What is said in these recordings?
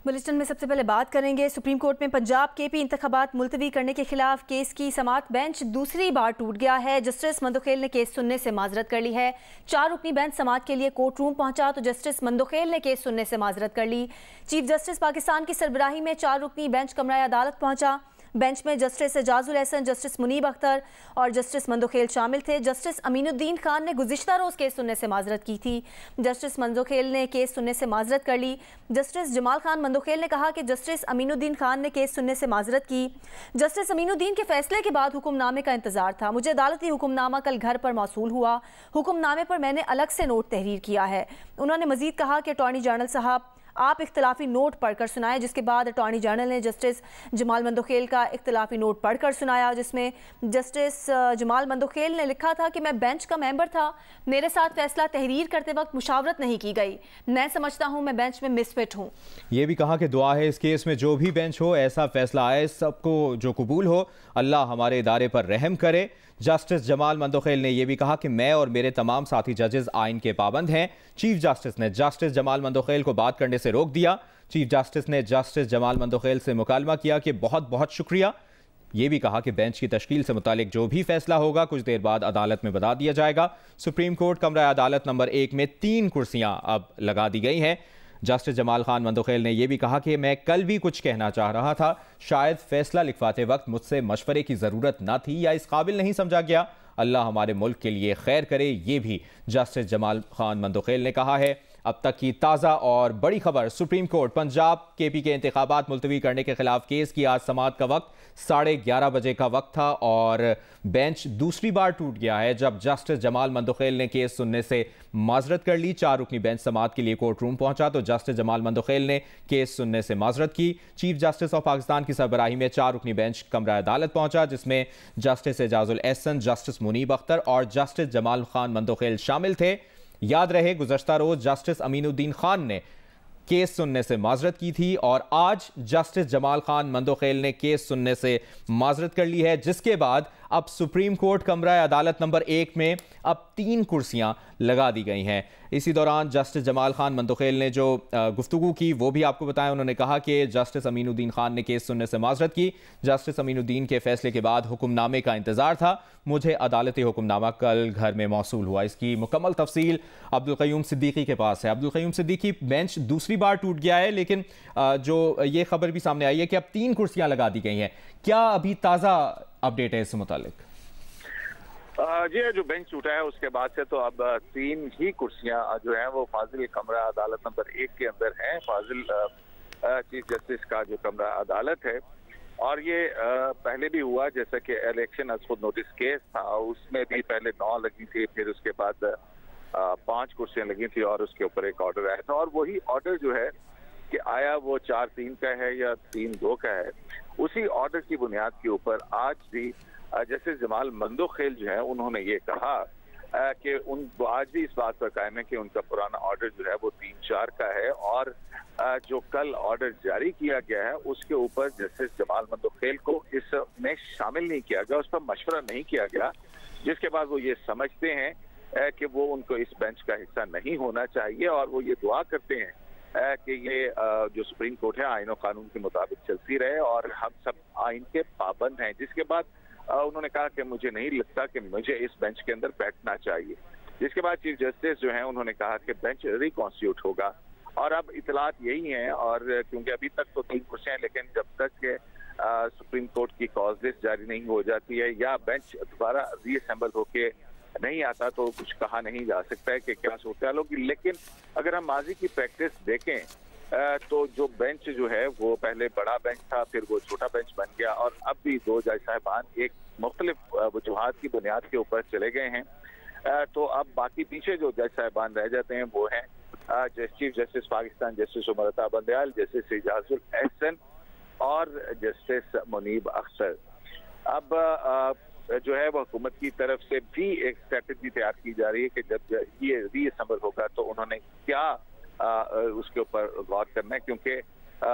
Bulletin में सबसे पहले बात करेंगे सुप्रीम कोर्ट में पंजाब केपी इंतखाबात मुलतवी करने के खिलाफ केस की समाअत बेंच दूसरी बार टूट गया है। जस्टिस मंदोखेल ने केस सुनने से माजरत कर ली है। 4 रुकनी बेंच समाअत के लिए कोर्ट रूम पहुंचा तो जस्टिस मंदोखेल ने केस सुनने से माजरत कर ली। चीफ जस्टिस पाकिस्तान की सरबराही में 4 रुकनी बेंच कमरा अदालत पहुंचा। बेंच में जस्टिस एजाजुल एहसन, जस्टिस मुनीब अख्तर और जस्टिस मंदोखेल शामिल थे। जस्टिस अमीनुद्दीन खान ने गुज़िश्ता रोज़ केस सुनने से माजरत की थी। जस्टिस मंदोखेल ने केस सुनने से माजरत कर ली। जस्टिस जमाल खान मंदोखेल ने कहा कि जस्टिस अमीनुद्दीन खान ने केस सुनने से माजरत की। जस्टिस अमीनुद्दीन के फैसले के बाद हुक्मनामे का इंतजार था। मुझे अदालती हुक्मनामा कल घर पर मौसूल हुआ। हुक्मनामे पर मैंने अलग से नोट तहरीर किया है। उन्होंने मजीद कहा कि अटॉर्नी जनरल साहब आप इख्तलाफी नोट पढ़कर सुनाए, जिसके बाद अटॉर्नी जनरल ने जस्टिस जमाल मंदोखेल का इख्तलाफी नोट पढ़कर सुनाया, जिसमें जस्टिस जमाल मंदोखेल ने लिखा था कि मैं बेंच का मेंबर था, मेरे साथ फैसला तहरीर करते वक्त मुशावरत नहीं की गई, मैं समझता हूं मैं बेंच में मिसफिट हूं। ये भी कहा कि दुआ है इस केस में जो भी बेंच हो ऐसा फैसला आए सबको जो कबूल हो, अल्लाह हमारे इदारे पर रहम करे। जस्टिस जमाल मंदोखेल ने यह भी कहा कि मैं और मेरे तमाम साथी जजेस आइन के पाबंद हैं। चीफ जस्टिस ने जस्टिस जमाल मंदोखेल को बात करने से रोक दिया। चीफ जस्टिस ने जस्टिस जमाल मंदोखेल से मुकालमा किया कि बहुत बहुत शुक्रिया। ये भी कहा कि बेंच की तश्कील से मुतालिक जो भी फैसला होगा कुछ देर बाद अदालत में बता दिया जाएगा। सुप्रीम कोर्ट कमरा अदालत नंबर 1 में 3 कुर्सियां अब लगा दी गई हैं। जस्टिस जमाल खान मंदोखेल ने यह भी कहा कि मैं कल भी कुछ कहना चाह रहा था, शायद फैसला लिखवाते वक्त मुझसे मशवरे की ज़रूरत न थी या इस काबिल नहीं समझा गया। अल्लाह हमारे मुल्क के लिए खैर करे, ये भी जस्टिस जमाल खान मंदोखेल ने कहा है। अब तक की ताज़ा और बड़ी खबर, सुप्रीम कोर्ट पंजाब केपी के इंतखाबात मुलतवी करने के खिलाफ केस की आज समाअत का वक्त 11:30 बजे का वक्त था और बेंच दूसरी बार टूट गया है जब जस्टिस जमाल मंदोखेल ने केस सुनने से माजरत कर ली। 4 रुकनी बेंच समाअत के लिए कोर्ट रूम पहुंचा तो जस्टिस जमाल मंदोखेल ने केस सुनने से माजरत की। चीफ जस्टिस ऑफ पाकिस्तान की सरबराही में 4 रुकनी बेंच कमरा अदालत पहुंचा, जिसमें जस्टिस एजाजुल एहसन, जस्टिस मुनीब अख्तर और जस्टिस जमाल खान मंदोखेल शामिल थे। याद रहे गुज़श्ता रोज जस्टिस अमीनुद्दीन खान ने केस सुनने से माजरत की थी और आज जस्टिस जमाल खान मंदोखेल ने केस सुनने से माजरत कर ली है, जिसके बाद अब सुप्रीम कोर्ट कमरा अदालत नंबर 1 में अब 3 कुर्सियां लगा दी गई हैं। इसी दौरान जस्टिस जमाल खान मंदोखेल ने जो गुफ्तगू की वो भी आपको बताया। उन्होंने कहा कि जस्टिस अमीनुद्दीन खान ने केस सुनने से माजरत की। जस्टिस अमीनुद्दीन के फैसले के बाद हुक्मनामे का इंतजार था, मुझे अदालती हुक्मनामा कल घर में मौसूल हुआ। इसकी मुकम्मल तफसील अब्दुल क़य्यूम सिद्दीकी के पास है। अब्दुल क़य्यूम सिद्दीकी, बेंच दूसरी बार टूट गया है लेकिन जो ये खबर भी सामने आई है कि अब 3 कुर्सियां लगा दी गई हैं, क्या अभी ताज़ा अपडेट है इससे मुतालिक? जी, जो बेंच टूटा है उसके बाद से तो अब 3 ही कुर्सियां जो हैं वो फाजिल कमरा अदालत नंबर 1 के अंदर हैं। फाजिल चीफ जस्टिस का जो कमरा अदालत है, और ये पहले भी हुआ, जैसा कि इलेक्शन अज खुद नोटिस केस था उसमें भी पहले 9 लगी थी, फिर उसके बाद 5 कुर्सियां लगी थी और उसके ऊपर एक ऑर्डर आया था। और वही ऑर्डर जो है कि आया वो 4-3 का है या 3-2 का है, उसी ऑर्डर की बुनियाद के ऊपर आज भी जस्टिस जमाल मंदोखेल जो है उन्होंने ये कहा कि आज भी इस बात पर कायम है कि उनका पुराना ऑर्डर जो है वो 3-4 का है और जो कल ऑर्डर जारी किया गया है उसके ऊपर जस्टिस जमाल मंदोखेल को इसमें शामिल नहीं किया गया, उस पर मशवरा नहीं किया गया, जिसके बाद वो ये समझते हैं कि वो उनको इस बेंच का हिस्सा नहीं होना चाहिए और वो ये दुआ करते हैं कि ये जो सुप्रीम कोर्ट है आइन और कानून के मुताबिक चलती रहे और हम सब आइन के पाबंद हैं। जिसके बाद उन्होंने कहा कि मुझे नहीं लगता कि मुझे इस बेंच के अंदर बैठना चाहिए। जिसके बाद चीफ जस्टिस जो है उन्होंने कहा कि बेंच रिकॉन्स्टिट्यूट होगा और अब इतलात यही हैं, और क्योंकि अभी तक तो 3 कुर्सियां, लेकिन जब तक के सुप्रीम कोर्ट की कॉज लिस्ट जारी नहीं हो जाती है या बेंच दोबारा रीअसेंबल होके नहीं आता तो कुछ कहा नहीं जा सकता है कि क्या सूरत होगी। लेकिन अगर हम माजी की प्रैक्टिस देखें तो जो बेंच जो है वो पहले बड़ा बेंच था, फिर वो छोटा बेंच बन गया और अब भी 2 जज साहिबान एक मुख्तलिफ वजूहात की बुनियाद के ऊपर चले गए हैं। तो अब बाकी पीछे जो जज साहिबान रह जाते हैं वो हैं chief justice Pakistan justice Umar Ata Bandial, justice Ijazul Ehsan और जस्टिस मुनीब अख्तर। अब जो है वो हुकूमत की तरफ से भी एक स्ट्रेटजी तैयार की जा रही है कि जब ये रीअसेंबल होगा तो उन्होंने क्या उसके ऊपर गौर करना है, क्योंकि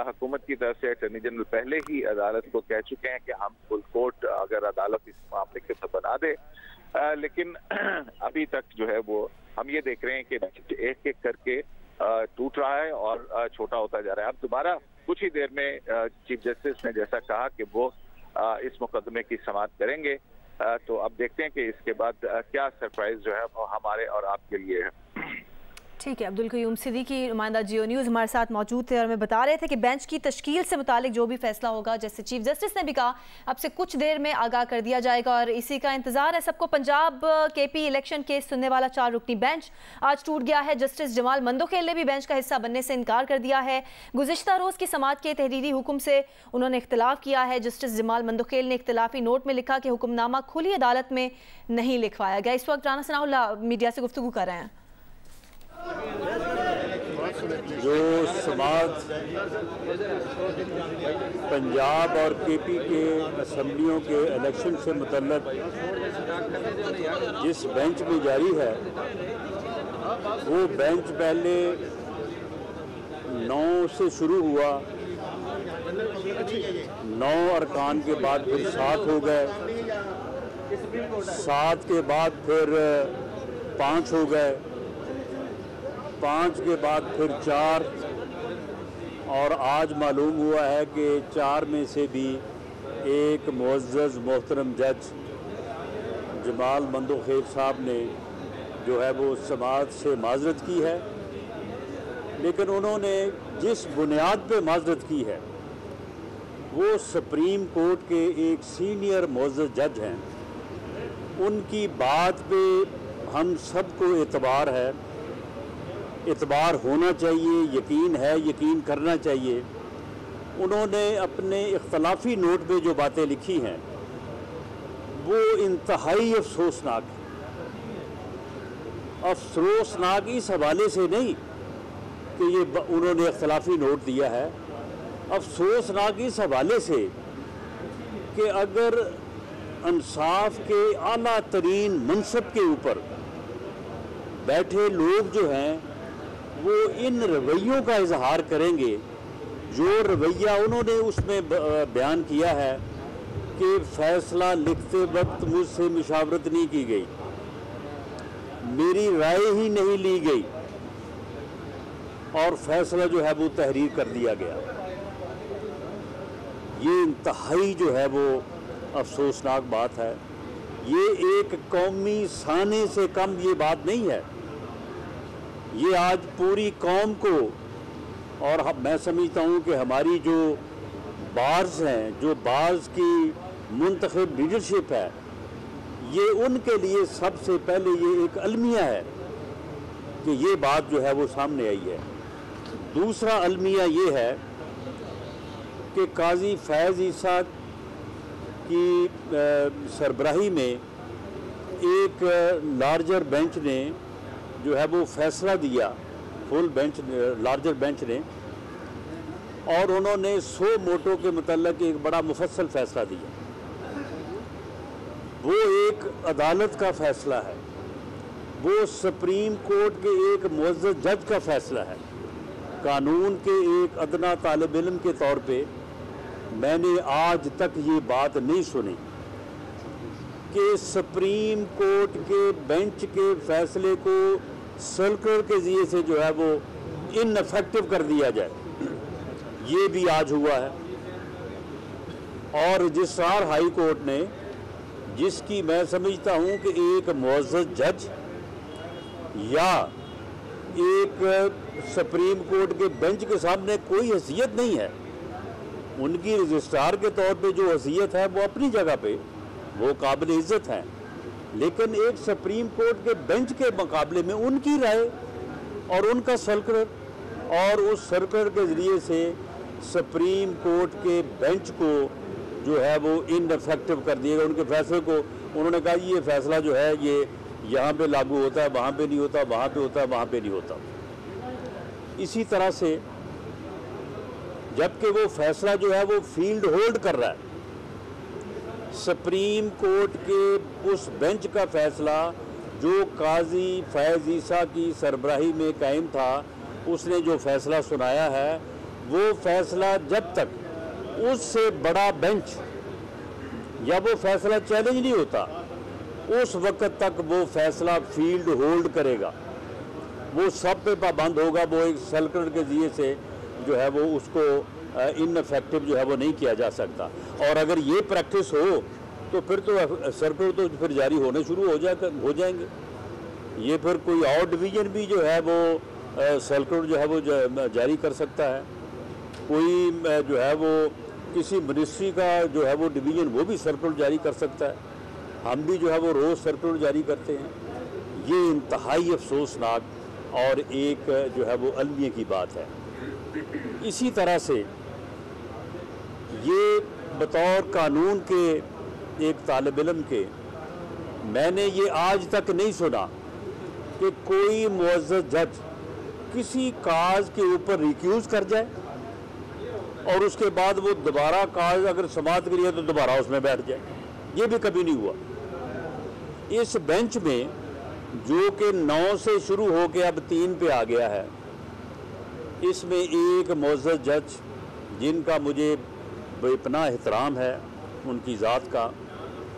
हुकूमत की तरफ से अटॉर्नी जनरल पहले ही अदालत को कह चुके हैं कि हम फुल कोर्ट अगर अदालत इस मामले के ऊपर बना दे, लेकिन अभी तक जो है वो हम ये देख रहे हैं कि एक एक करके टूट रहा है और छोटा होता जा रहा है। अब दोबारा कुछ ही देर में चीफ जस्टिस ने जैसा कहा कि वो इस मुकदमे की समाअत करेंगे, तो अब देखते हैं कि इसके बाद क्या सरप्राइज जो है वो हमारे और आपके लिए है। ठीक है, अब्दुल क़य्यूम सिद्दीकी नुमाइंदा जियो न्यूज़ हमारे साथ मौजूद थे और हमें बता रहे थे कि बेंच की तश्कील से मुतालिक जो भी फैसला होगा, जैसे चीफ जस्टिस ने भी कहा, अब से कुछ देर में आगाह कर दिया जाएगा और इसी का इंतजार है सबको। पंजाब केपी इलेक्शन केस सुनने वाला 4 रुकनी बेंच आज टूट गया है। जस्टिस जमाल मंदोखेल ने भी बेंच का हिस्सा बनने से इनकार कर दिया है। गुज़िश्ता रोज़ की समाअत के तहरीरी हुक्म से उन्होंने इख्तिलाफ किया है। जस्टिस जमाल मंदोखेल ने इख्तिलाफी नोट में लिखा कि हुक्मनामा खुली अदालत में नहीं लिखवाया गया। इस वक्त राना सनाउल्लाह मीडिया से गुफ्तगू कर रहे हैं। जो समाअत पंजाब और केपी के असम्बलियों के इलेक्शन से मुतल्लक जिस बेंच में जारी है, वो बेंच पहले 9 से शुरू हुआ, 9 अरकान के बाद फिर 7 हो गए, 7 के बाद फिर 5 हो गए, 5 के बाद फिर 4 और आज मालूम हुआ है कि 4 में से भी एक मुअज़्ज़ज़ मोहतरम जज जमाल मंदोखेल साहब ने जो है वो समाअत से माज़रत की है। लेकिन उन्होंने जिस बुनियाद पे माज़रत की है वो सुप्रीम कोर्ट के एक सीनियर मुअज़्ज़ज़ जज हैं, उनकी बात पे हम सबको एतबार है, इतबार होना चाहिए, यकीन है, यकीन करना चाहिए। उन्होंने अपने इख्तलाफी नोट पे जो बातें लिखी हैं वो इंतहाई अफसोसनाक इस हवाले से नहीं कि ये उन्होंने इख्तलाफी नोट दिया है, अफसोसनाक इस हवाले से कि अगर इंसाफ के आला तरीन मनसब के ऊपर बैठे लोग जो हैं वो इन रवैयों का इजहार करेंगे, जो रवैया उन्होंने उसमें बयान किया है कि फैसला लिखते वक्त मुझसे मुशावरत नहीं की गई, मेरी राय ही नहीं ली गई और फैसला जो है वो तहरीर कर दिया गया, ये इंतहाई जो है वो अफसोसनाक बात है। ये एक कौमी साने से कम ये बात नहीं है। ये आज पूरी कौम को, और मैं समझता हूँ कि हमारी जो बार्स हैं, जो बार्स की मुंतखब लीडरशिप है, ये उनके लिए सबसे पहले ये एक अलमिया है कि ये बात जो है वो सामने आई है। दूसरा अलमिया ये है कि काजी फैज़ ईसा की सरबराही में एक लार्जर बेंच ने जो है वो फैसला दिया, फुल बेंच, लार्जर बेंच ने, और उन्होंने 100 मोटो के मुतल्लिक़ एक बड़ा मुफस्सल फैसला दिया। वो एक अदालत का फैसला है, वो सुप्रीम कोर्ट के एक मुअज़्ज़ज़ जज का फैसला है। कानून के एक अदना तालिब इल्म के तौर पे मैंने आज तक ये बात नहीं सुनी कि सुप्रीम कोर्ट के बेंच के फैसले को सर्कुलर के ज़रिए से जो है वो इनफेक्टिव कर दिया जाए। ये भी आज हुआ है। और रजिस्ट्रार हाई कोर्ट ने, जिसकी मैं समझता हूँ कि एक मुअज़्ज़ज़ जज या एक सुप्रीम कोर्ट के बेंच के सामने कोई हैसियत नहीं है, उनकी रजिस्ट्रार के तौर पे जो हैसियत है वो अपनी जगह पे वो काबिल इज़्ज़त हैं, लेकिन एक सुप्रीम कोर्ट के बेंच के मुकाबले में उनकी राय और उनका सर्कुलर, और उस सर्कुलर के ज़रिए से सुप्रीम कोर्ट के बेंच को जो है वो इनफेक्टिव कर दिएगा। उनके फैसले को उन्होंने कहा ये फैसला जो है ये यहाँ पे लागू होता है, वहाँ पे नहीं होता, वहाँ पे होता है, वहाँ पे नहीं होता। इसी तरह से जबकि वो फैसला जो है वो फील्ड होल्ड कर रहा है, सुप्रीम कोर्ट के उस बेंच का फैसला जो काजी फैज़ ईसा की सरबराही में कायम था, उसने जो फैसला सुनाया है वो फैसला जब तक उससे बड़ा बेंच या वो फैसला चैलेंज नहीं होता, उस वक्त तक वो फैसला फील्ड होल्ड करेगा। वो सब पे पाबंद होगा, वो एक सर्कुलर के ज़रिए से जो है वो उसको इनफेक्टिव जो है वो नहीं किया जा सकता। और अगर ये प्रैक्टिस हो तो फिर तो सर्कुलर तो फिर जारी होने शुरू हो जाएंगे। ये फिर कोई और डिवीज़न भी जो है वो सर्कुलर जो है वो जारी कर सकता है। कोई जो है वो किसी मिनिस्ट्री का जो है वो डिवीज़न वो भी सर्कुलर जारी कर सकता है। हम भी जो है वो रोज़ सर्कुलर जारी करते हैं। ये इंतहाई अफसोसनाक और एक जो है वो अलमिये की बात है। इसी तरह से ये बतौर कानून के एक तालिब इल्म के मैंने ये आज तक नहीं सुना कि कोई मुअज़्ज़ज़ जज किसी काज के ऊपर रिक्यूज़ कर जाए और उसके बाद वो दोबारा काज अगर समाअत के लिए तो दोबारा उसमें बैठ जाए। ये भी कभी नहीं हुआ। इस बेंच में जो कि 9 से शुरू हो के अब 3 पे आ गया है, इसमें एक मुअज़्ज़ज़ जज जिनका मुझे बेपनाह एहतराम है उनकी ज़ात का,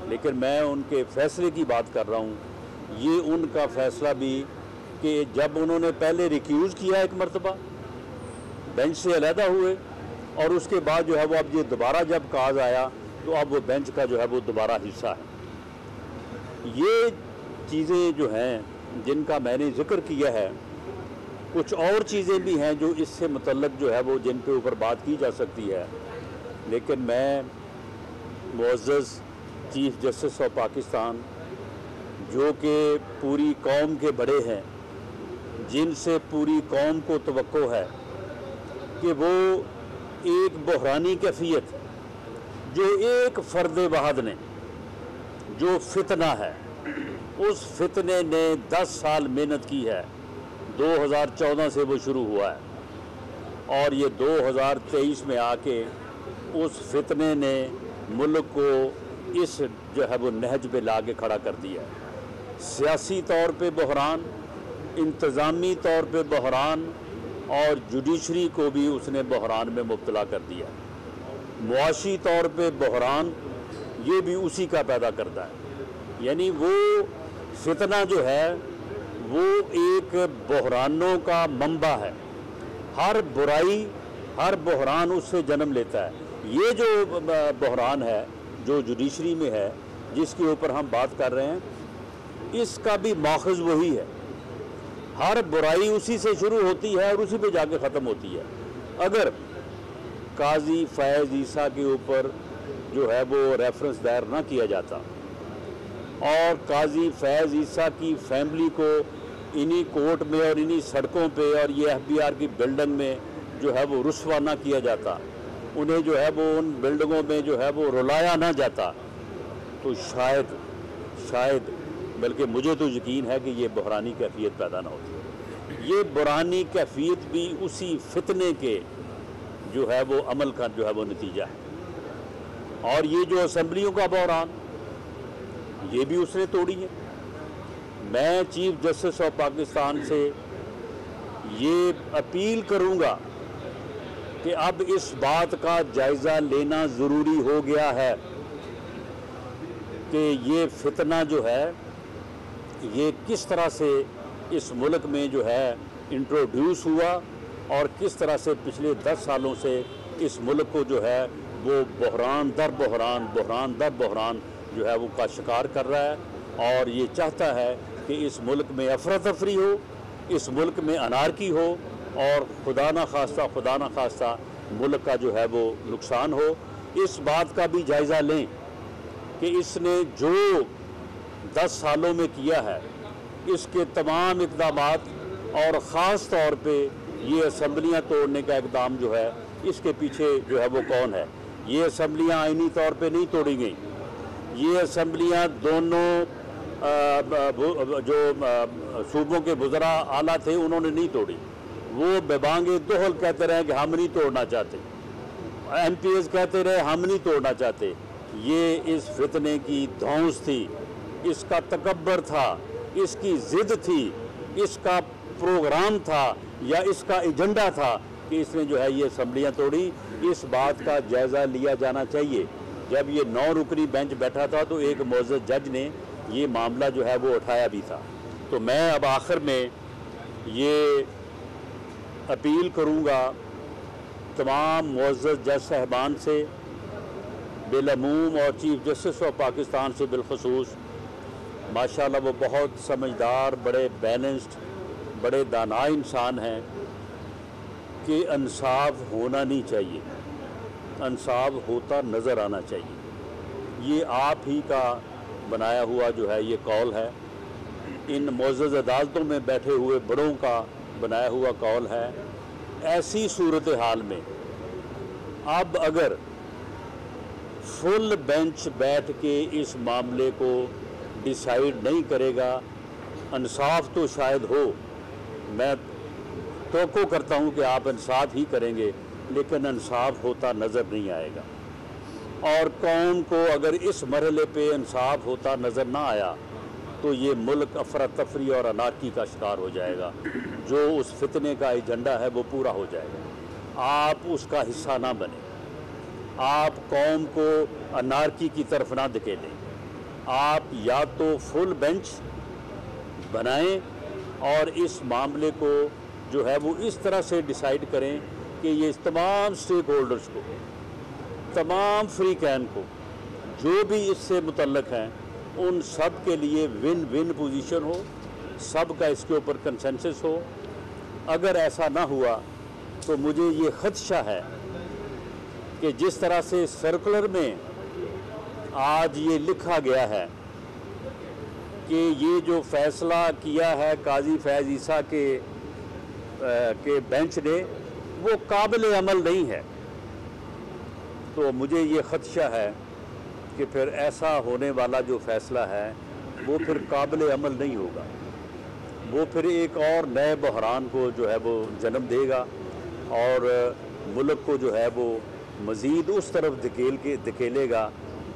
लेकिन मैं उनके फ़ैसले की बात कर रहा हूँ। ये उनका फ़ैसला भी कि जब उन्होंने पहले रिक्यूज़ किया एक मरतबा, बेंच से अलहदा हुए और उसके बाद जो है वो अब ये दोबारा जब काज आया तो अब वो बेंच का जो है वो दोबारा हिस्सा है। ये चीज़ें जो हैं जिनका मैंने ज़िक्र किया है, कुछ और चीज़ें भी हैं जो इससे मुतल्लक जो है वो जिन पे ऊपर बात की जा सकती है, लेकिन मैं मुअज़्ज़ज़ चीफ जस्टिस ऑफ पाकिस्तान जो कि पूरी कौम के बड़े हैं, जिनसे पूरी कौम को तवक्को है कि वो एक बहरानी कैफियत जो एक फ़र्द वाहद ने जो फितना है, उस फितने ने 10 साल मेहनत की है। 2014 से वो शुरू हुआ है और ये 2023 में आके उस फितने ने मुल्क को इस जो है वो नहज पे ला के खड़ा कर दिया है। सियासी तौर पे बहरान, इंतज़ामी तौर पे बहरान और जुडिशरी को भी उसने बहरान में मुब्तला कर दिया। मुआशी तौर पे बहरान ये भी उसी का पैदा करता है। यानी वो फितना जो है वो एक बहरानों का मंबा है। हर बुराई, हर बहरान उससे जन्म लेता है। ये जो बहरान है जो जुडिशरी में है, जिसके ऊपर हम बात कर रहे हैं, इसका भी माखज़ वही है। हर बुराई उसी से शुरू होती है और उसी पे जाके ख़त्म होती है। अगर काजी फैज़ ईसा के ऊपर जो है वो रेफरेंस दायर ना किया जाता और काजी फैज़ ईसा की फैमिली को इन्हीं कोर्ट में और इन्हीं सड़कों पे और ये FBR की बिल्डिंग में जो है वो रुस्वा ना किया जाता, उन्हें जो है वो उन बिल्डिंगों में जो है वो रुलाया ना जाता, तो शायद बल्कि मुझे तो यकीन है कि ये बहरानी कैफियत पैदा ना होती। ये बहरानी कैफियत भी उसी फितने के जो है वो अमल का जो है वो नतीजा है। और ये जो असम्बलियों का बहरान, ये भी उसने तोड़ी है। मैं चीफ जस्टिस ऑफ पाकिस्तान से ये अपील करूँगा कि अब इस बात का जायज़ा लेना ज़रूरी हो गया है कि ये फितना जो है ये किस तरह से इस मुल्क में जो है इंट्रोड्यूस हुआ और किस तरह से पिछले 10 सालों से इस मुल्क को जो है वो बहरान दर बहरान जो है वो का शिकार कर रहा है। और ये चाहता है कि इस मुल्क में अफरा तफरी हो, इस मुल्क में अनारकी हो और खुदा ना खास्ता मुल्क का जो है वो नुकसान हो। इस बात का भी जायज़ा लें कि इसने जो 10 सालों में किया है, इसके तमाम इक़दामात और ख़ास तौर पे ये असम्बलियाँ तोड़ने का इक़दाम जो है, इसके पीछे जो है वो कौन है। ये असम्बलियाँ आइनी तौर पे नहीं तोड़ी गई। ये असम्बलियाँ दोनों जो सूबों के वज़रा आला थे उन्होंने नहीं तोड़ी। वो बेबांगे दोहल कहते रहे कि हम नहीं तोड़ना चाहते, MPs कहते रहे हम नहीं तोड़ना चाहते। ये इस फितने की धौंस थी, इसका तकब्बर था, इसकी ज़िद थी, इसका प्रोग्राम था या इसका एजेंडा था कि इसने जो है ये असम्बलियाँ तोड़ी। इस बात का जायज़ा लिया जाना चाहिए। जब ये 9 रुकनी बेंच बैठा था तो एक मुअज़्ज़ज़ जज ने ये मामला जो है वो उठाया भी था। तो मैं अब आखिर में ये अपील करूँगा तमाम मुअज़्ज़ज़ जज साहिबान से बिलअमूम और चीफ जस्टिस ऑफ पाकिस्तान से बिलखसूस। माशाल्लाह वो बहुत समझदार, बड़े बैलेंस्ड, बड़े दाना इंसान हैं कि इंसाफ होना नहीं चाहिए, इंसाफ होता नज़र आना चाहिए। ये आप ही का बनाया हुआ जो है ये कौल है, इन मुअज़्ज़ज़ अदालतों में बैठे हुए बड़ों का बनाया हुआ कौल है। ऐसी सूरत हाल में अब अगर फुल बेंच बैठ के इस मामले को डिसाइड नहीं करेगा, इंसाफ तो शायद हो, मैं तवक्को करता हूँ कि आप इंसाफ ही करेंगे, लेकिन इंसाफ होता नज़र नहीं आएगा। और कौम को अगर इस मरहले पे इंसाफ होता नज़र ना आया तो ये मुल्क अफरा तफरी और अनारकी का शिकार हो जाएगा। जो उस फितने का एजेंडा है वो पूरा हो जाएगा। आप उसका हिस्सा ना बने, आप कौम को अनारकी की तरफ ना धकेलें। आप या तो फुल बेंच बनाएं और इस मामले को जो है वो इस तरह से डिसाइड करें कि ये तमाम स्टेक होल्डर्स को, तमाम फ्री कैन को, जो भी इससे मुतल्लक हैं, उन सब के लिए विन विन पोजीशन हो, सब का इसके ऊपर कंसेंसस हो। अगर ऐसा ना हुआ तो मुझे ये खदशा है कि जिस तरह से सर्कुलर में आज ये लिखा गया है कि ये जो फैसला किया है काजी फैज़ ईसा के बेंच ने वो काबिल अमल नहीं है, तो मुझे ये खदशा है कि फिर ऐसा होने वाला जो फ़ैसला है वो फिर काबिल अमल नहीं होगा, वो फिर एक और नए बहरान को जो है वो जन्म देगा और मुल्क को जो है वो मज़ीद उस तरफ धकेलेगा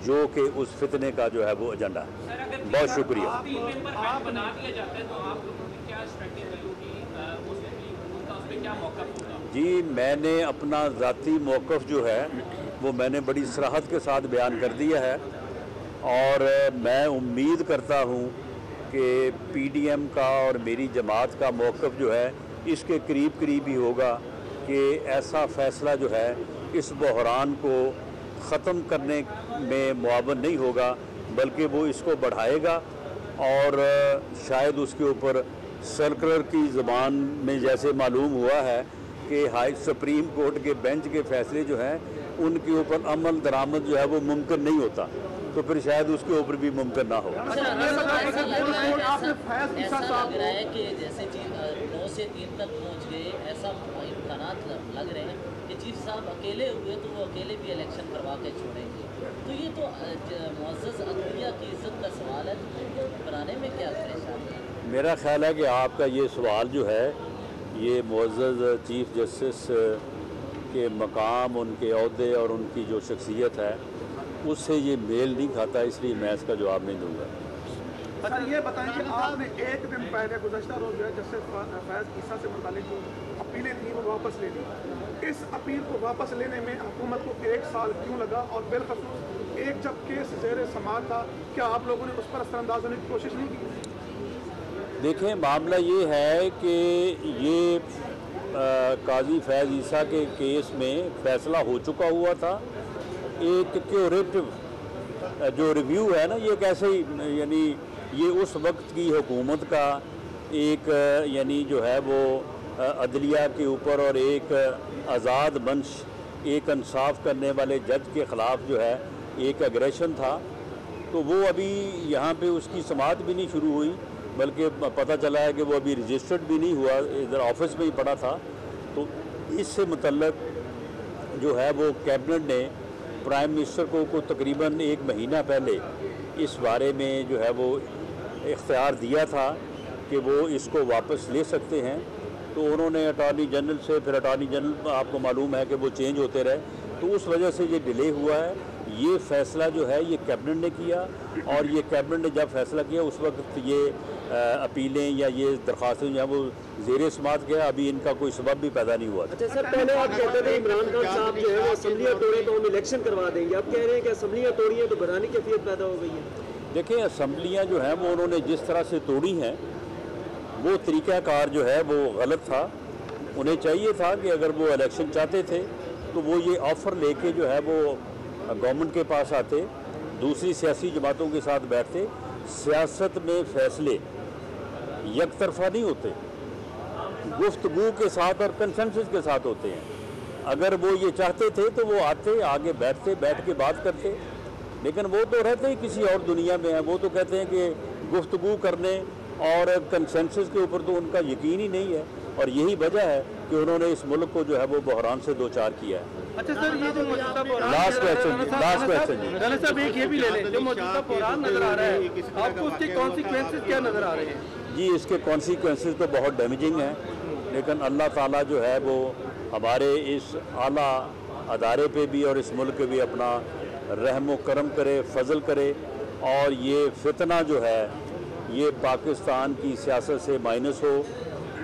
जो कि उस फितने का जो है वो एजेंडा है। बहुत शुक्रिया। जी, मैंने अपना ज़ाती मौक़िफ़ जो है वो मैंने बड़ी सराहत के साथ बयान कर दिया है और मैं उम्मीद करता हूँ कि पीडीएम का और मेरी जमात का मौक़िफ़ जो है इसके करीब करीब ही होगा कि ऐसा फ़ैसला जो है इस बहरान को ख़त्म करने में मुआवन नहीं होगा, बल्कि वो इसको बढ़ाएगा और शायद उसके ऊपर सर्कुलर की ज़बान में जैसे मालूम हुआ है कि हाई सुप्रीम कोर्ट के बेंच के फ़ैसले जो हैं उनके ऊपर अमल दरामद जो है वो मुमकिन नहीं होता, तो फिर शायद उसके ऊपर भी मुमकिन ना हो। ऐसा लग रहा है कि जैसे 9 से 3 तक पहुंच गए, ऐसा इम्कानात लग रहे हैं कि चीफ साहब अकेले हुए तो वो अकेले भी इलेक्शन करवा के छोड़ेंगे, तो ये तो मुअज़्ज़ज़ अदलिया की इज़्ज़त का सवाल है, तो उनको बनाने में क्या परेशानी है? मेरा ख्याल है कि आपका ये सवाल जो है ये मुअज़्ज़ज़ चीफ जस्टिस के मकाम, उनके ओहदे और उनकी जो शख्सियत है उससे ये मेल नहीं खाता, इसलिए मैं इसका जवाब नहीं दूंगा। अच्छा, ये बताएं कि आपने एक दिन पहले गुज़श्ता रोज़ जो है जस्टिस फैज़ ईसा से मुतालिक जो अपीलें थी वो वापस ले ली। इस अपील को वापस लेने में हुकूमत को 1 साल क्यों लगा और बिलखसूस एक जब केस ज़ेर समाअत था, क्या आप लोगों ने उस पर असरअंदाज होने की कोशिश नहीं की? देखें, मामला ये है कि ये काजी फैज़ ईसा के केस में फ़ैसला हो चुका हुआ था। एक क्यूरेटिव जो रिव्यू है ना, ये कैसे यानी ये उस वक्त की हुकूमत का एक यानी जो है वो अदलिया के ऊपर और एक आज़ाद मंच, एक इंसाफ करने वाले जज के ख़िलाफ़ जो है एक एग्रेशन था, तो वो अभी यहाँ पे उसकी समाअत भी नहीं शुरू हुई, बल्कि पता चला है कि वो अभी रजिस्टर्ड भी नहीं हुआ, इधर ऑफिस में ही पड़ा था। तो इससे मुतल्लक जो है वो कैबिनेट ने प्राइम मिनिस्टर को तकरीबन 1 महीना पहले इस बारे में जो है वो इख्तियार दिया था कि वो इसको वापस ले सकते हैं। तो उन्होंने अटॉर्नी जनरल से, फिर अटॉर्नी जनरल आपको मालूम है कि वो चेंज होते रहे, तो उस वजह से ये डिले हुआ है। ये फ़ैसला जो है ये कैबिनेट ने किया और ये कैबिनेट ने जब फैसला किया उस वक्त ये अपीलें या ये दरख्वास्तें जो हैं वो ज़ेर समाअत गया, अभी इनका कोई सबब भी पैदा नहीं हुआ। अच्छा सर, पहले आप कहते थे इमरान खान साहब जो है वो असम्बलियाँ तोड़े तो हम इलेक्शन करवा देंगे, अब कह रहे हैं कि असम्बलियाँ तोड़ी हैं तो घबराने की कैफियत पैदा हो गई है। देखिए, असम्बलियाँ जो हैं वो उन्होंने जिस तरह से तोड़ी हैं वो तरीक़ाकार जो है वो गलत था। उन्हें चाहिए था कि अगर वो इलेक्शन चाहते थे तो वो ये ऑफ़र लेके जो है वो गवर्नमेंट के पास आते, दूसरी सियासी जमातों के साथ बैठते। सियासत में फ़ैसले एक तरफा नहीं होते, गुफ्तगू के साथ और कंसेंसस के साथ होते हैं। अगर वो ये चाहते थे तो वो आते, आगे बैठते, बैठ के बात करते, लेकिन वो तो रहते ही किसी और दुनिया में है। वो तो कहते हैं कि गुफ्तगू करने और कंसेंसस के ऊपर तो उनका यकीन ही नहीं है, और यही वजह है कि उन्होंने इस मुल्क को जो है वो बहरान से दो चार किया है। अच्छा सर, ये जो मौजूदा लास्ट क्वेश्चन राना साहब एक ये भी ले लें, जो मौजूदा बहरान नजर आ रहा है, आपको उसके कॉन्सिक्वेंसेस क्या नजर आ रहे हैं? जी, इसके कॉन्सिक्वेंसेस तो बहुत डैमेजिंग हैं, लेकिन अल्लाह ताला जो है वो हमारे इस आला अदारे पे भी और इस मुल्क पे भी अपना रहम व करम करे, फजल करे, और ये फितना जो है ये पाकिस्तान की सियासत से माइनस हो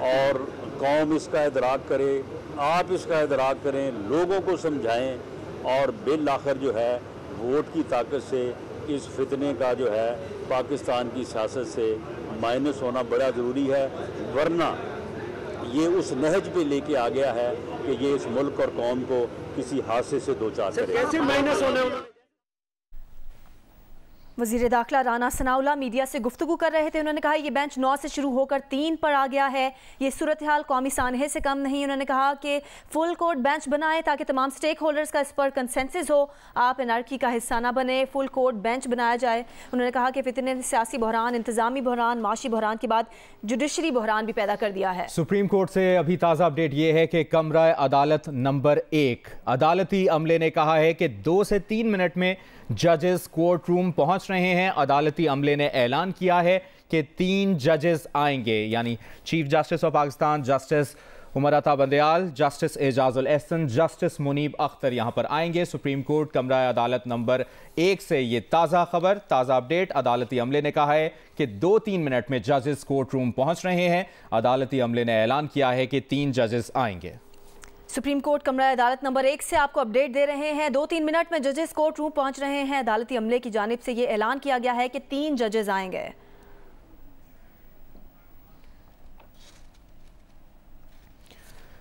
और कौम इसका इदराक करे, आप इसका इदराक करें, लोगों को समझाएं, और बिल आखिर जो है वोट की ताकत से इस फितने का जो है पाकिस्तान की सियासत से माइनस होना बड़ा ज़रूरी है, वरना ये उस नहज पे लेके आ गया है कि ये इस मुल्क और कौम को किसी हादसे से दो चार करे। कैसे माइनस होने? वज़ीर दाखिला राना सनाउल्लाह मीडिया से गुफ्तगू कर रहे थे। उन्होंने कहा ये बेंच 9 से शुरू होकर 3 पर आ गया है, ये सूरत हाल कौमी सानहे से कम नहीं। उन्होंने कहा कि फुल कोर्ट बेंच बनाएं ताकि तमाम स्टेक होल्डर्स का इस पर कंसेंसस हो, आप एनआरकी का हिस्सा ना बने, फुल कोर्ट बेंच बनाया जाए। उन्होंने कहा कि फितने ने सियासी बहरान, इंतजामी बहरान, माशी बहरान के बाद जुडिशरी बहरान भी पैदा कर दिया है। सुप्रीम कोर्ट से अभी ताज़ा अपडेट ये है कि कमरा अदालत नंबर 1 अदालती अमले ने कहा है कि 2 से 3 मिनट में जजेस कोर्ट रूम पहुंच रहे हैं। अदालती अमले ने ऐलान किया है कि 3 जजेस आएंगे, यानी chief justice of Pakistan justice Umar Ata Bandial, justice Ijazul Ahsan, justice Munib Akhtar यहां पर आएंगे। सुप्रीम कोर्ट कमरा अदालत नंबर 1 से ये ताज़ा खबर, ताज़ा अपडेट। अदालती अमले ने कहा है कि 2-3 मिनट में जजेस कोर्ट रूम पहुंच रहे हैं। अदालती अमले ने ऐलान किया है कि 3 जजेस आएंगे। सुप्रीम कोर्ट कमरा अदालत नंबर 1 से आपको अपडेट दे रहे हैं। 2-3 मिनट में जजेस कोर्ट रूम पहुंच रहे हैं। अदालती अमले की जानिब से ये ऐलान किया गया है कि 3 जजेस आएंगे।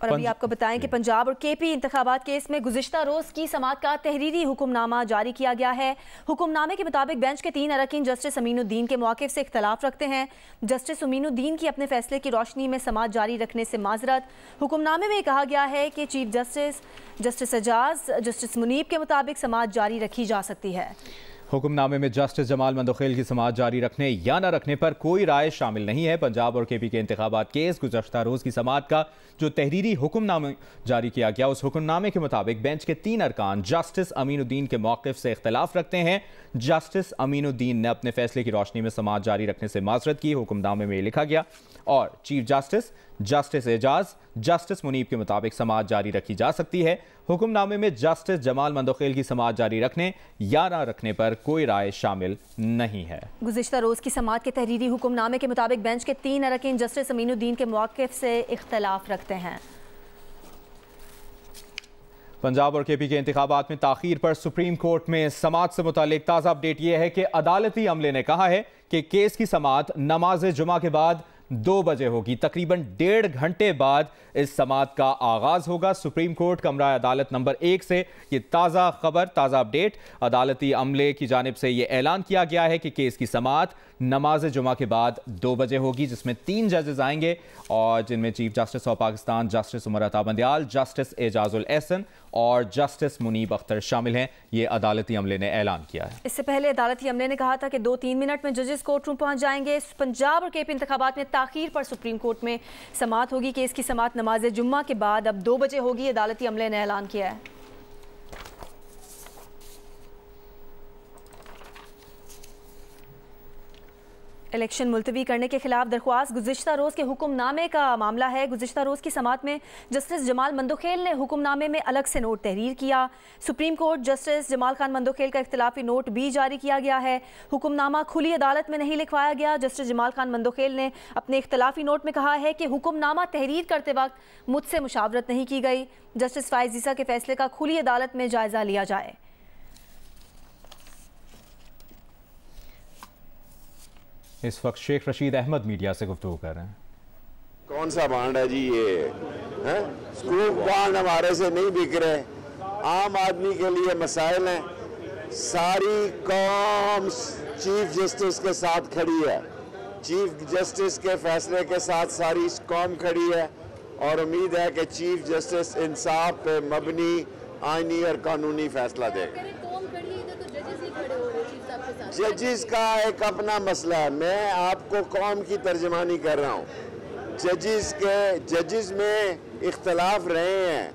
और अभी आपको बताएं कि पंजाब और केपी इंतखाबात केस में गुज़िश्ता रोज़ की समाअत का तहरीरी हुक्मनामा जारी किया गया है। हुक्मनामे के मुताबिक बेंच के 3 अरकान जस्टिस अमीनुद्दीन के मौक़िफ़ से इख्तलाफ रखते हैं। जस्टिस अमीनुद्दीन की अपने फैसले की रोशनी में समाअत जारी रखने से माजरत। हुक्मनामे में कहा गया है कि chief justice Ijaz, justice Munib के मुताबिक समाअत जारी रखी जा सकती है। हुक्मनामे में जस्टिस जमाल मंदोखेल की समाअत जारी रखने या न रखने पर कोई राय शामिल नहीं है। पंजाब और केपी के इंतखाबात केस गुज़श्ता रोज़ की समाअत का जो तहरीरी हुक्मनामा जारी किया गया, उस हुक्मनामे के मुताबिक बेंच के 3 अरकान जस्टिस अमीनुद्दीन के मौक़िफ़ से इख्तलाफ रखते हैं। जस्टिस अमीनुद्दीन ने अपने फैसले की रोशनी में समाअत जारी रखने से माजरत की। हुक्मनामे में लिखा गया, और chief justice Ijaz, justice Munib के मुताबिक समाअत जारी रखी जा सकती है। हुक्मनामे में जस्टिस जमाल मंदोखेल की समाअत जारी रखने या न रखने पर कोई राय शामिल नहीं है। गुज़िश्ता रोज़ की समाअत के तहरीरी हुक्मनामे के मुताबिक बेंच के 3 अरकान जस्टिस अमीनुद्दीन के मौक़िफ़ से इख्तलाफ रखते हैं। पंजाब और केपी के इंतखाबात में ताख़ीर पर सुप्रीम कोर्ट में समाअत से मुतालिक ताज़ा अपडेट यह है कि अदालती अमले ने कहा है कि केस की समाअत नमाज जुमा के बाद 2 बजे होगी। तकरीबन 1.5 घंटे बाद इस समाअत का आगाज होगा। सुप्रीम कोर्ट कमरा अदालत नंबर 1 से ये ताज़ा खबर, ताज़ा अपडेट। अदालती अमले की जानिब से ये ऐलान किया गया है कि केस की समाअत नमाज जुमा के बाद 2 बजे होगी, जिसमें 3 जजेस आएंगे, और जिनमें chief justice of Pakistan justice Umar Ata Bandial, justice Ijazul Ehsan और जस्टिस मुनीब अख्तर शामिल हैं। ये अदालती अमले ने ऐलान किया है। इससे पहले अदालती अमले ने कहा था कि 2-3 मिनट में जजेस कोर्ट रूम पहुंच जाएंगे। पंजाब और केपी इंतखाबात में ताख़ीर पर सुप्रीम कोर्ट में समाअत होगी। केस की समाअत नमाज जुम्मा के बाद अब 2 बजे होगी। अदालती अमले ने ऐलान किया है। इलेक्शन मुलतवी करने के खिलाफ दरख्वास्त गुज़िश्ता रोज़ के हुक्मनामे का मामला है। गुज़िश्ता रोज़ की समाअत में जस्टिस जमाल मंदोखेल ने हुक्मनामे में अलग से नोट तहरीर किया। Supreme court justice Jamal Khan Mandokhel का इख्तिलाफी नोट भी जारी किया गया है। हुक्मनामा खुली अदालत में नहीं लिखवाया गया। जस्टिस जमाल खान मंदोखेल ने अपने इख्तिलाफी नोट में कहा है कि हुक्मनामा तहरीर करते वक्त मुझसे मुशावरत नहीं की गई। जस्टिस फाइज़ ईसा के फैसले का खुली अदालत में जायज़ा लिया जाए। इस वक्त शेख रशीद अहमद मीडिया से गुफ्तगू कर रहे हैं। कौन सा बॉन्ड है जी ये है? स्कूल बॉन्ड हमारे से नहीं बिक रहे। आम आदमी के लिए मसाइल हैं। सारी कौम चीफ जस्टिस के साथ खड़ी है। चीफ जस्टिस के फैसले के साथ सारी कौम खड़ी है और उम्मीद है कि चीफ जस्टिस इंसाफ पे मबनी आईनी और कानूनी फैसला देगा। जजिस का एक अपना मसला है। मैं आपको कौम की तर्जमानी कर रहा हूँ। जजिस में इख्तलाफ रहे हैं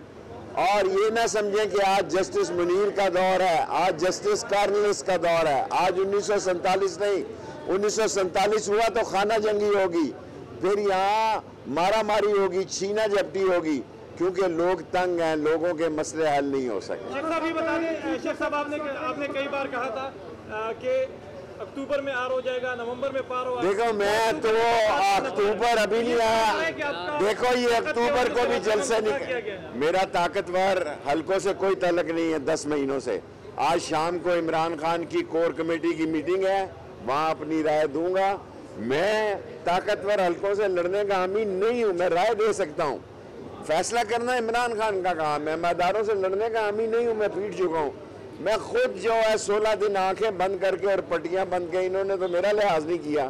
और ये ना समझें कि आज जस्टिस मुनीर का दौर है, आज जस्टिस कार्नलिस का दौर है। आज 1947 नहीं, 1947 हुआ तो खाना जंगी होगी, फिर यहाँ मारा मारी होगी, छीना झपटी होगी, क्योंकि लोग तंग हैं, लोगों के मसले हल नहीं हो सकते। शेख साहब ये बता दें, शेख साहब आपने कई बार कहा था कि अक्टूबर में आर हो जाएगा, नवंबर में पार होगा। देखो मैं तो अक्टूबर अभी नहीं आया। देखो ये अक्टूबर को भी जल्द से नहीं। मेरा ताकतवर हलकों से कोई तल्लक नहीं है 10 महीनों से। आज शाम को इमरान खान की कोर कमेटी की मीटिंग है, वहाँ अपनी राय दूंगा। मैं ताकतवर हलकों से लड़ने का अमीन नहीं हूँ, मैं राय दे सकता हूँ। फैसला करना इमरान खान का काम है। मैं मैदारों से लड़ने का अमीन नहीं हूँ, मैं पीट चुका हूँ। मैं खुद जो है 16 दिन आंखें बंद करके और पट्टियां बंद के, इन्होंने तो मेरा लिहाज नहीं किया।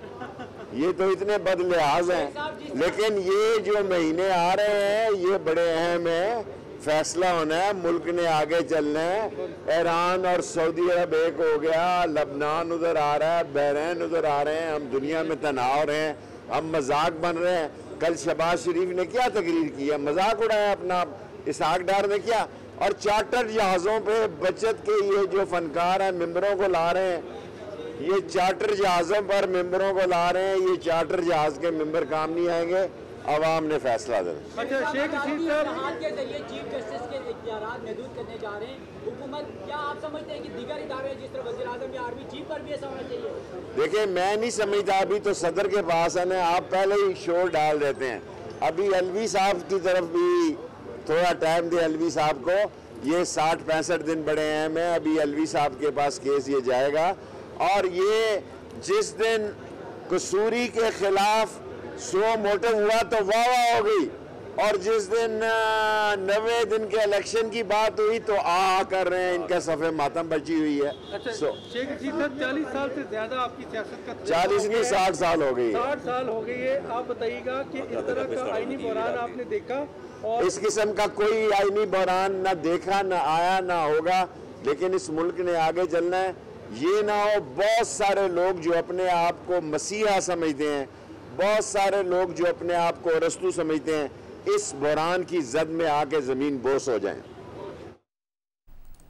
ये तो इतने बद लिहाज हैं। लेकिन ये जो महीने आ रहे हैं ये बड़े अहम है। फैसला होना है, मुल्क ने आगे चलना है। ईरान और सऊदी अरब एक हो गया, लबनान उधर आ रहा है, बहरीन उधर आ रहे हैं, हम दुनिया में तनाव रहे हैं, हम मजाक बन रहे हैं। कल शहबाज शरीफ ने क्या तकरीर किया, मजाक उड़ाया अपना, इसहाक डार ने क्या। और चार्टर जहाज़ों पे बचत के ये जो फनकार हैं मेंबरों को ला रहे हैं, ये चार्टर जहाज़ों पर मेंबरों को ला रहे हैं। ये चार्टर जहाज़ के मेंबर काम नहीं आएंगे, अवाम ने फैसला देना। अच्छा शेख रशीद साहब के जरिए चीफ जस्टिस के इख्तियारात महदूद करने जा रहे हैं हुकूमत, क्या आप समझते हैं कि दीगर इदारे जिस तरह वज़ीर आज़म या आर्मी चीफ पर भी ऐसा होना चाहिए? देखिए मैं नहीं समझता, अभी तो सदर के पास है ना, आप पहले ही शोर डाल देते हैं। अभी अलवी साहब की तरफ भी थोड़ा टाइम दे अलवी साहब को। ये 60-65 दिन बड़े हैं। मैं अभी अलवी साहब के पास केस ये जाएगा और ये जिस दिन कसूरी के खिलाफ 100 मोटिव हुआ तो वाह हो गई, और जिस दिन 90 दिन के इलेक्शन की बात हुई तो आ कर रहे हैं, इनका सफ़े मातम बची हुई है। अच्छा शेख रशीद साहब 40 साल से ज्यादा आपकी सियासत का 40 नहीं 60 साल हो गई, 60 साल हो गई है। आप बताइएगा कि इस तरह का आईनी बहरान आपने देखा? और इस किस्म का कोई आईनी बहरान ना देखा, ना आया, ना होगा। लेकिन इस मुल्क ने आगे चलना है। ये ना हो बहुत सारे लोग जो अपने आप को मसीहा समझते हैं, बहुत सारे लोग जो अपने आप को रस्तू समझते हैं, इस बहरान की जद में आके जमीन बोस हो जाएं।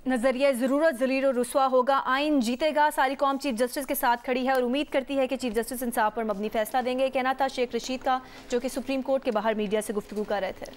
नजरिया ज़रूरत ज़लील और रुस्वा होगा, आइन जीतेगा। सारी कौम चीफ जस्टिस के साथ खड़ी है और उम्मीद करती है कि चीफ जस्टिस इंसाफ पर मबनी फैसला देंगे। कहना था शेख रशीद का, जो कि सुप्रीम कोर्ट के बाहर मीडिया से गुफ्तगू कर रहे थे।